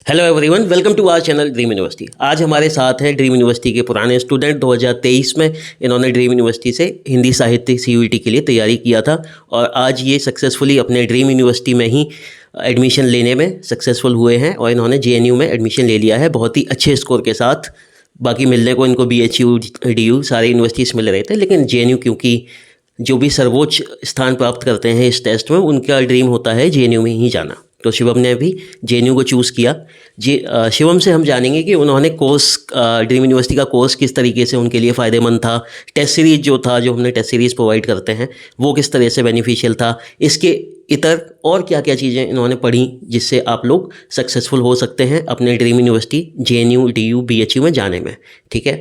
Hello everyone, welcome to our channel dream university. आज हमारे साथ हैं ड्रीम यूनिवर्सिटी के पुराने स्टूडेंट। 2023 में इन्होंने ड्रीम यूनिवर्सिटी से हिंदी साहित्य CUET के लिए तैयारी किया था और आज ये सक्सेसफुली अपने ड्रीम यूनिवर्सिटी में ही एडमिशन लेने में सक्सेसफुल हुए हैं और इन्होंने JNU में एडमिशन ले लिया है बहुत ही अच्छे स्कोर के साथ। बाकी मिलने को इनको BHU DU सारे यूनिवर्सिटीज़ मिल रहे थे, लेकिन JNU क्योंकि जो भी सर्वोच्च स्थान प्राप्त करते हैं इस टेस्ट में, उनका ड्रीम होता है JNU में ही जाना। तो शिवम ने भी JNU को चूज़ किया। शिवम से हम जानेंगे कि उन्होंने कोर्स ड्रीम यूनिवर्सिटी का कोर्स किस तरीके से उनके लिए फ़ायदेमंद था, टेस्ट सीरीज़ जो हमने टेस्ट सीरीज़ प्रोवाइड करते हैं वो किस तरह से बेनिफिशियल था, इसके इतर और क्या क्या चीज़ें इन्होंने पढ़ी जिससे आप लोग सक्सेसफुल हो सकते हैं अपने dream university JNU DU BHU में जाने में। ठीक है,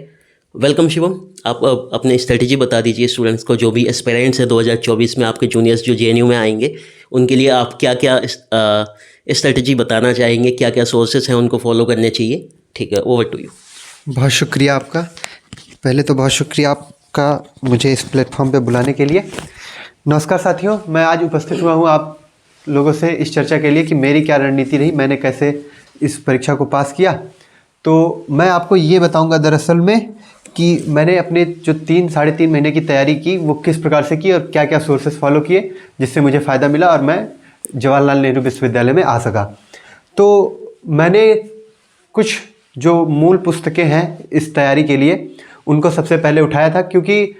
वेलकम शिवम। आप अपने स्ट्रेटजी बता दीजिए स्टूडेंट्स को, जो भी एस्पिरेंट्स हैं 2024 में आपके जूनियर्स जो JNU में आएंगे उनके लिए आप क्या क्या स्ट्रेटजी बताना चाहेंगे, क्या क्या सोर्सेस हैं उनको फॉलो करने चाहिए। ठीक है, ओवर टू यू। बहुत शुक्रिया आपका। पहले तो बहुत शुक्रिया आपका मुझे इस प्लेटफॉर्म पे बुलाने के लिए। नमस्कार साथियों, मैं आज उपस्थित हुआ हूँ आप लोगों से इस चर्चा के लिए कि मेरी क्या रणनीति रही, मैंने कैसे इस परीक्षा को पास किया। तो मैं आपको ये बताऊँगा दरअसल में कि मैंने अपने जो 3-3.5 महीने की तैयारी की वो किस प्रकार से की और क्या क्या सोर्सेस फॉलो किए जिससे मुझे फ़ायदा मिला और मैं जवाहरलाल नेहरू विश्वविद्यालय में आ सका। तो मैंने कुछ जो मूल पुस्तकें हैं इस तैयारी के लिए उनको सबसे पहले उठाया था, क्योंकि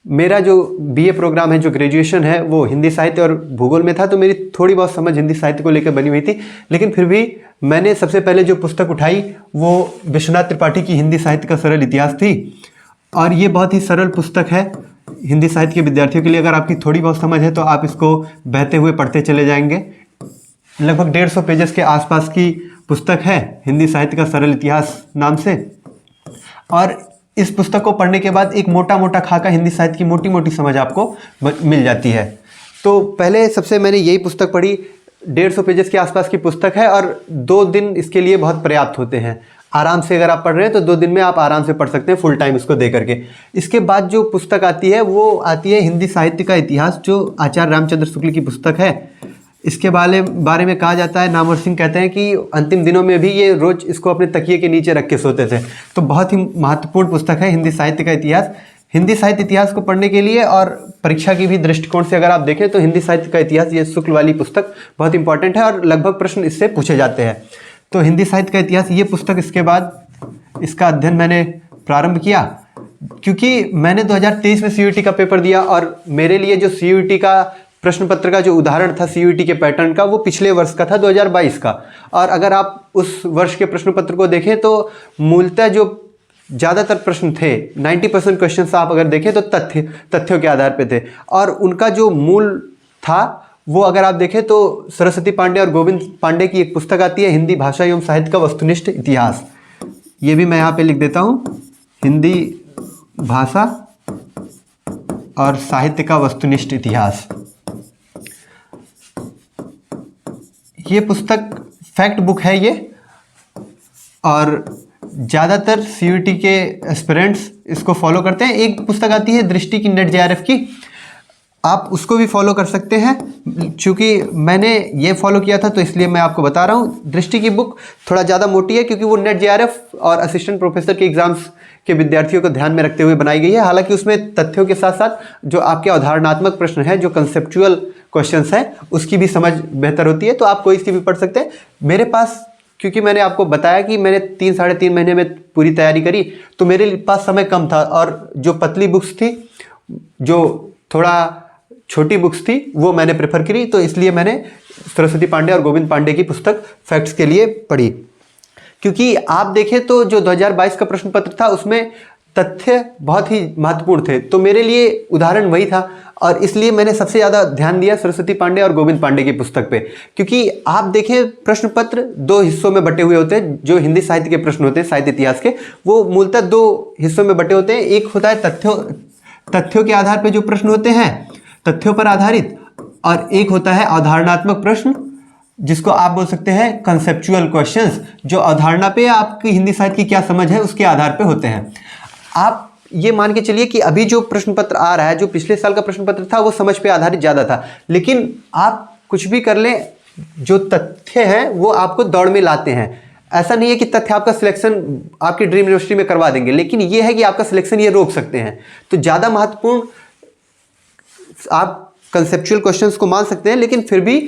मेरा जो BA प्रोग्राम है, जो ग्रेजुएशन है, वो हिंदी साहित्य और भूगोल में था। तो मेरी थोड़ी बहुत समझ हिंदी साहित्य को लेकर बनी हुई थी, लेकिन फिर भी मैंने सबसे पहले जो पुस्तक उठाई वो विश्वनाथ त्रिपाठी की हिंदी साहित्य का सरल इतिहास थी। और ये बहुत ही सरल पुस्तक है हिंदी साहित्य के विद्यार्थियों के लिए। अगर आपकी थोड़ी बहुत समझ है तो आप इसको बहते हुए पढ़ते चले जाएंगे। लगभग 150 पेजेस के आसपास की पुस्तक है, हिंदी साहित्य का सरल इतिहास नाम से। और इस पुस्तक को पढ़ने के बाद एक मोटा मोटा खाका हिंदी साहित्य की मोटी मोटी समझ आपको मिल जाती है। तो पहले सबसे मैंने यही पुस्तक पढ़ी। 150 पेजेस के आसपास की पुस्तक है और 2 दिन इसके लिए बहुत पर्याप्त होते हैं। आराम से अगर आप पढ़ रहे हैं तो 2 दिन में आप आराम से पढ़ सकते हैं फुल टाइम इसको दे करके। इसके बाद जो पुस्तक आती है वो आती है हिंदी साहित्य का इतिहास, जो आचार्य रामचंद्र शुक्ल की पुस्तक है। इसके बारे में कहा जाता है, नामवर सिंह कहते हैं कि अंतिम दिनों में भी ये रोज़ इसको अपने तकिए के नीचे रख के सोते थे। तो बहुत ही महत्वपूर्ण पुस्तक है हिंदी साहित्य का इतिहास। हिंदी साहित्य इतिहास को पढ़ने के लिए और परीक्षा की भी दृष्टिकोण से अगर आप देखें तो हिंदी साहित्य का इतिहास, ये शुक्ल वाली पुस्तक बहुत इंपॉर्टेंट है और लगभग प्रश्न इससे पूछे जाते हैं। तो हिंदी साहित्य का इतिहास ये पुस्तक, इसके बाद इसका अध्ययन मैंने प्रारंभ किया, क्योंकि मैंने 2023 में CUET का पेपर दिया और मेरे लिए जो CUET का प्रश्न पत्र का जो उदाहरण था CUET के पैटर्न का, वो पिछले वर्ष का था, 2022 का। और अगर आप उस वर्ष के प्रश्न पत्र को देखें तो मूलतः जो ज़्यादातर प्रश्न थे, 90% क्वेश्चन आप अगर देखें तो तथ्यों के आधार पे थे। और उनका जो मूल था वो अगर आप देखें तो सरस्वती पांडे और गोविंद पांडे की एक पुस्तक आती है, हिंदी भाषा एवं साहित्य का वस्तुनिष्ठ इतिहास। ये भी मैं यहाँ पे लिख देता हूँ, हिंदी भाषा और साहित्य का वस्तुनिष्ठ इतिहास। ये पुस्तक फैक्ट बुक है ये, और ज़्यादातर CUET के एस्पिरेंट्स इसको फॉलो करते हैं। एक पुस्तक आती है दृष्टि की नेट JRF की, आप उसको भी फॉलो कर सकते हैं। चूँकि मैंने ये फॉलो किया था तो इसलिए मैं आपको बता रहा हूँ। दृष्टि की बुक थोड़ा ज़्यादा मोटी है, क्योंकि वो नेट JRF और असिस्टेंट प्रोफेसर के एग्ज़ाम्स के विद्यार्थियों को ध्यान में रखते हुए बनाई गई है। हालांकि उसमें तथ्यों के साथ साथ जो आपके अवधारणात्मक प्रश्न हैं, जो कंसेप्चुअल क्वेश्चंस हैं, उसकी भी समझ बेहतर होती है। तो आप कोई सी भी पढ़ सकते हैं। मेरे पास, क्योंकि मैंने आपको बताया कि मैंने 3-3.5 महीने में पूरी तैयारी करी, तो मेरे पास समय कम था और जो पतली बुक्स थी, जो थोड़ा छोटी बुक्स थी, वो मैंने प्रेफर करी। तो इसलिए मैंने सरस्वती पांडे और गोविंद पांडे की पुस्तक फैक्ट्स के लिए पढ़ी। क्योंकि आप देखें तो जो 2022 का प्रश्न पत्र था उसमें तथ्य बहुत ही महत्वपूर्ण थे, तो मेरे लिए उदाहरण वही था और इसलिए मैंने सबसे ज़्यादा ध्यान दिया सरस्वती पांडे और गोविंद पांडे की पुस्तक पे। क्योंकि आप देखें प्रश्न पत्र 2 हिस्सों में बटे हुए होते हैं। जो हिंदी साहित्य के प्रश्न होते हैं, साहित्य इतिहास के, वो मूलतः 2 हिस्सों में बटे होते हैं। एक होता है तथ्यों के आधार पर जो प्रश्न होते हैं, तथ्यों पर आधारित, और एक होता है अवधारणात्मक प्रश्न, जिसको आप बोल सकते हैं कंसेप्चुअल क्वेश्चंस, जो अवधारणा पे आपकी हिंदी साहित्य की क्या समझ है उसके आधार पे होते हैं। आप ये मान के चलिए कि अभी जो प्रश्न पत्र आ रहा है, जो पिछले साल का प्रश्न पत्र था, वो समझ पे आधारित ज़्यादा था, लेकिन आप कुछ भी कर लें, जो तथ्य हैं वो आपको दौड़ में लाते हैं। ऐसा नहीं है कि तथ्य आपका सिलेक्शन आपकी ड्रीम यूनिवर्सिटी में करवा देंगे, लेकिन ये है कि आपका सिलेक्शन ये रोक सकते हैं। तो ज़्यादा महत्वपूर्ण आप कंसेप्चुअल क्वेश्चंस को मान सकते हैं, लेकिन फिर भी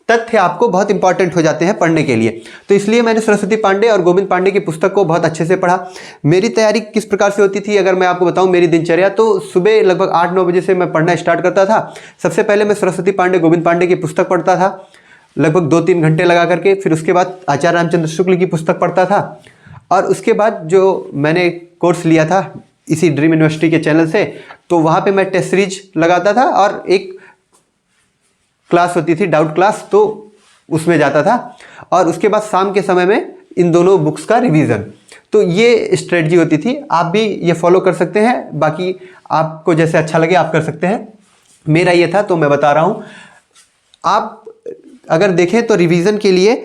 तथ्य आपको बहुत इंपॉर्टेंट हो जाते हैं पढ़ने के लिए। तो इसलिए मैंने सरस्वती पांडे और गोविंद पांडे की पुस्तक को बहुत अच्छे से पढ़ा। मेरी तैयारी किस प्रकार से होती थी अगर मैं आपको बताऊं, मेरी दिनचर्या तो सुबह लगभग 8-9 बजे से मैं पढ़ना स्टार्ट करता था। सबसे पहले मैं सरस्वती पांडे गोविंद पांडे की पुस्तक पढ़ता था लगभग 2-3 घंटे लगा करके। फिर उसके बाद आचार्य रामचंद्र शुक्ल की पुस्तक पढ़ता था, और उसके बाद जो मैंने कोर्स लिया था इसी ड्रीम यूनिवर्सिटी के चैनल से, तो वहाँ पे मैं टेस्ट सीरीज लगाता था और एक क्लास होती थी डाउट क्लास, तो उसमें जाता था, और उसके बाद शाम के समय में इन दोनों बुक्स का रिवीजन। तो ये स्ट्रेटजी होती थी। आप भी ये फॉलो कर सकते हैं, बाकी आपको जैसे अच्छा लगे आप कर सकते हैं। मेरा ये था तो मैं बता रहा हूँ। आप अगर देखें तो रिवीजन के लिए,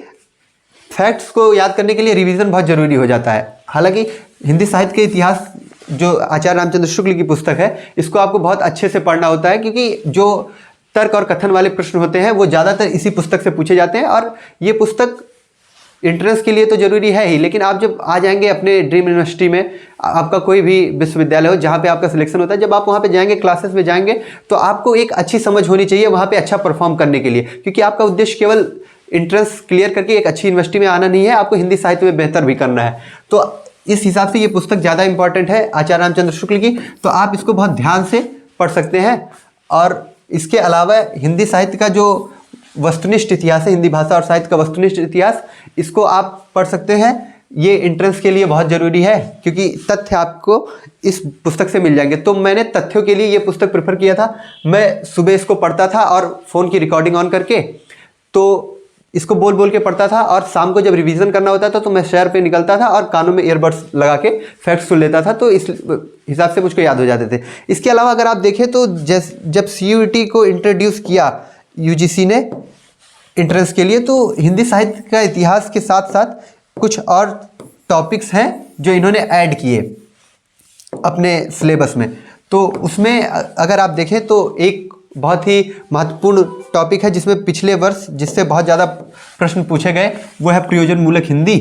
फैक्ट्स को याद करने के लिए रिवीजन बहुत ज़रूरी हो जाता है। हालांकि हिंदी साहित्य के इतिहास जो आचार्य रामचंद्र शुक्ल की पुस्तक है, इसको आपको बहुत अच्छे से पढ़ना होता है, क्योंकि जो तर्क और कथन वाले प्रश्न होते हैं वो ज़्यादातर इसी पुस्तक से पूछे जाते हैं। और ये पुस्तक एंट्रेंस के लिए तो ज़रूरी है ही, लेकिन आप जब आ जाएंगे अपने ड्रीम यूनिवर्सिटी में, आपका कोई भी विश्वविद्यालय हो जहाँ पे आपका सिलेक्शन होता है, जब आप वहाँ पे जाएंगे, क्लासेस में जाएंगे, तो आपको एक अच्छी समझ होनी चाहिए वहाँ पे अच्छा परफॉर्म करने के लिए, क्योंकि आपका उद्देश्य केवल एंट्रेंस क्लियर करके एक अच्छी यूनिवर्सिटी में आना नहीं है, आपको हिंदी साहित्य में बेहतर भी करना है। तो इस हिसाब से ये पुस्तक ज़्यादा इंपॉर्टेंट है आचार्य रामचंद्र शुक्ल की, तो आप इसको बहुत ध्यान से पढ़ सकते हैं। और इसके अलावा हिंदी साहित्य का जो वस्तुनिष्ठ इतिहास है, हिंदी भाषा और साहित्य का वस्तुनिष्ठ इतिहास, इसको आप पढ़ सकते हैं। ये एंट्रेंस के लिए बहुत ज़रूरी है, क्योंकि तथ्य आपको इस पुस्तक से मिल जाएंगे। तो मैंने तथ्यों के लिए ये पुस्तक प्रेफर किया था। मैं सुबह इसको पढ़ता था और फ़ोन की रिकॉर्डिंग ऑन करके, तो इसको बोल बोल के पढ़ता था, और शाम को जब रिवीजन करना होता था तो मैं सैर पे निकलता था और कानों में ईयरबड्स लगा के फैक्ट्स सुन लेता था, तो इस हिसाब से मुझको याद हो जाते थे। इसके अलावा अगर आप देखें तो जब CUET को इंट्रोड्यूस किया UGC ने एंट्रेंस के लिए, तो हिंदी साहित्य का इतिहास के साथ साथ कुछ और टॉपिक्स हैं जो इन्होंने ऐड किए अपने सिलेबस में। तो उसमें अगर आप देखें तो एक बहुत ही महत्वपूर्ण टॉपिक है जिसमें पिछले वर्ष जिससे बहुत ज़्यादा प्रश्न पूछे गए, वो है प्रयोजन मूलक हिंदी।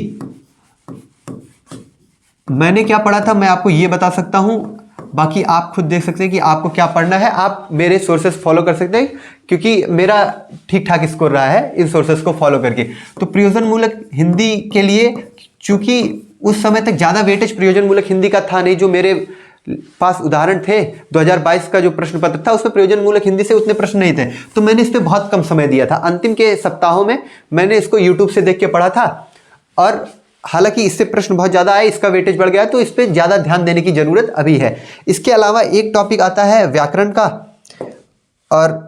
मैंने क्या पढ़ा था मैं आपको ये बता सकता हूँ, बाकी आप खुद देख सकते हैं कि आपको क्या पढ़ना है। आप मेरे सोर्सेस फॉलो कर सकते हैं, क्योंकि मेरा ठीक ठाक स्कोर रहा है इन सोर्सेस को फॉलो करके। तो प्रयोजन मूलक हिंदी के लिए, चूँकि उस समय तक ज़्यादा वेटेज प्रयोजन मूलक हिंदी का था नहीं, जो मेरे पास उदाहरण थे 2022 का जो प्रश्न पत्र था उसमें प्रयोजन मूलक हिंदी से उतने प्रश्न नहीं थे, तो मैंने इस पर बहुत कम समय दिया था। अंतिम के सप्ताहों में मैंने इसको YouTube से देख के पढ़ा था, और हालांकि इससे प्रश्न बहुत ज़्यादा आए, इसका वेटेज बढ़ गया, तो इस पर ज़्यादा ध्यान देने की ज़रूरत अभी है। इसके अलावा एक टॉपिक आता है व्याकरण का, और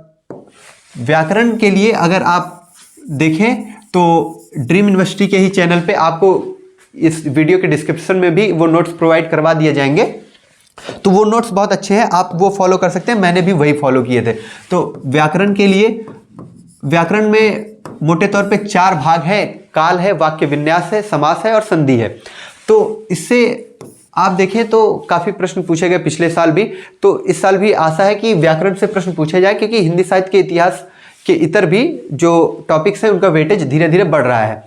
व्याकरण के लिए अगर आप देखें तो ड्रीम यूनिवर्सिटी के ही चैनल पे आपको इस वीडियो के डिस्क्रिप्शन में भी वो नोट्स प्रोवाइड करवा दिए जाएंगे। तो वो नोट्स बहुत अच्छे हैं, आप वो फॉलो कर सकते हैं, मैंने भी वही फॉलो किए थे। तो व्याकरण के लिए, व्याकरण में मोटे तौर पे 4 भाग है, काल है, वाक्य विन्यास है, समास है और संधि है। तो इससे आप देखें तो काफ़ी प्रश्न पूछे गए पिछले साल भी, तो इस साल भी आशा है कि व्याकरण से प्रश्न पूछे जाए, क्योंकि हिंदी साहित्य के इतिहास के इतर भी जो टॉपिक्स हैं उनका वेटेज धीरे धीरे बढ़ रहा है।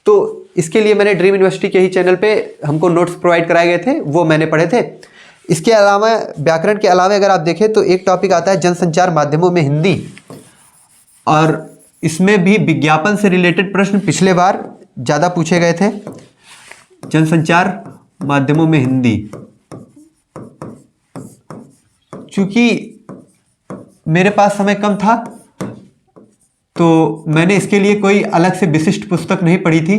तो इसके लिए मैंने ड्रीम यूनिवर्सिटी के ही चैनल पे हमको नोट्स प्रोवाइड कराए गए थे, वो मैंने पढ़े थे। इसके अलावा व्याकरण के अलावा अगर आप देखें तो एक टॉपिक आता है जनसंचार माध्यमों में हिंदी, और इसमें भी विज्ञापन से रिलेटेड प्रश्न पिछले बार ज़्यादा पूछे गए थे। जनसंचार माध्यमों में हिंदी, चूंकि मेरे पास समय कम था तो मैंने इसके लिए कोई अलग से विशिष्ट पुस्तक नहीं पढ़ी थी,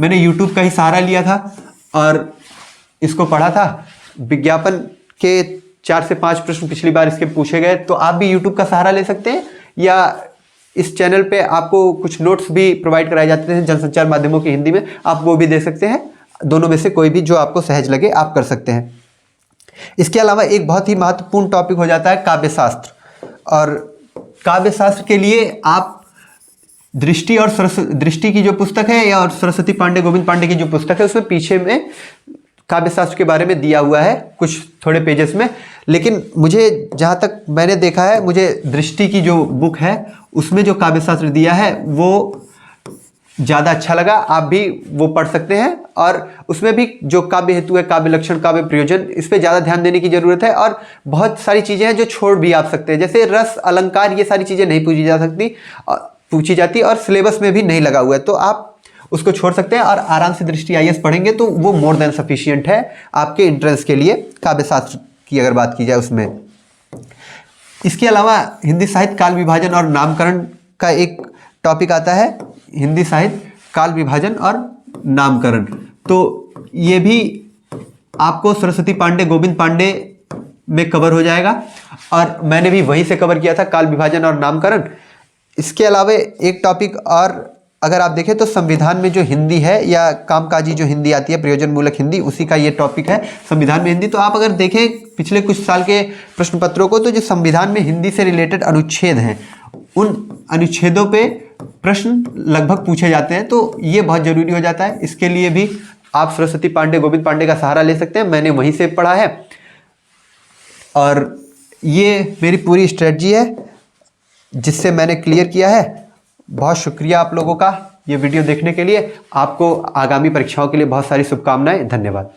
मैंने YouTube का ही सहारा लिया था और इसको पढ़ा था। विज्ञापन के 4 से 5 प्रश्न पिछली बार इसके पूछे गए, तो आप भी YouTube का सहारा ले सकते हैं, या इस चैनल पे आपको कुछ नोट्स भी प्रोवाइड कराए जाते हैं जनसंचार माध्यमों की हिंदी में, आप वो भी दे सकते हैं। दोनों में से कोई भी जो आपको सहज लगे आप कर सकते हैं। इसके अलावा एक बहुत ही महत्वपूर्ण टॉपिक हो जाता है काव्यशास्त्र, और काव्यशास्त्र के लिए आप दृष्टि और दृष्टि की जो पुस्तक है, या और सरस्वती पांडे गोविंद पांडे की जो पुस्तक है, उसमें पीछे में काव्यशास्त्र के बारे में दिया हुआ है कुछ थोड़े पेजेस में। लेकिन मुझे जहाँ तक मैंने देखा है, मुझे दृष्टि की जो बुक है उसमें जो काव्यशास्त्र दिया है वो ज़्यादा अच्छा लगा। आप भी वो पढ़ सकते हैं, और उसमें भी जो काव्य हेतु है, काव्य लक्षण, काव्य प्रयोजन, इस पर ज़्यादा ध्यान देने की ज़रूरत है। और बहुत सारी चीज़ें हैं जो छोड़ भी आप सकते हैं, जैसे रस, अलंकार, ये सारी चीज़ें नहीं पूछी जाती और सिलेबस में भी नहीं लगा हुआ है, तो आप उसको छोड़ सकते हैं और आराम से दृष्टि IAS पढ़ेंगे तो वो मोर देन सफिशिएंट है आपके एंट्रेंस के लिए, काव्य शास्त्र की अगर बात की जाए उसमें। इसके अलावा हिंदी साहित्य काल विभाजन और नामकरण का एक टॉपिक आता है, हिंदी साहित्य काल विभाजन और नामकरण, तो ये भी आपको सरस्वती पांडे, गोविंद पांडे में कवर हो जाएगा और मैंने भी वहीं से कवर किया था, काल विभाजन और नामकरण। इसके अलावा एक टॉपिक और अगर आप देखें तो संविधान में जो हिंदी है या कामकाजी जो हिंदी आती है, प्रयोजन मूलक हिंदी, उसी का ये टॉपिक है, संविधान में हिंदी। तो आप अगर देखें पिछले कुछ साल के प्रश्न पत्रों को, तो जो संविधान में हिंदी से रिलेटेड अनुच्छेद हैं, उन अनुच्छेदों पे प्रश्न लगभग पूछे जाते हैं, तो ये बहुत ज़रूरी हो जाता है। इसके लिए भी आप सरस्वती पांडे, गोविंद पांडे का सहारा ले सकते हैं, मैंने वहीं से पढ़ा है और ये मेरी पूरी स्ट्रेटजी है जिससे मैंने क्लियर किया है। बहुत शुक्रिया आप लोगों का ये वीडियो देखने के लिए। आपको आगामी परीक्षाओं के लिए बहुत सारी शुभकामनाएं। धन्यवाद।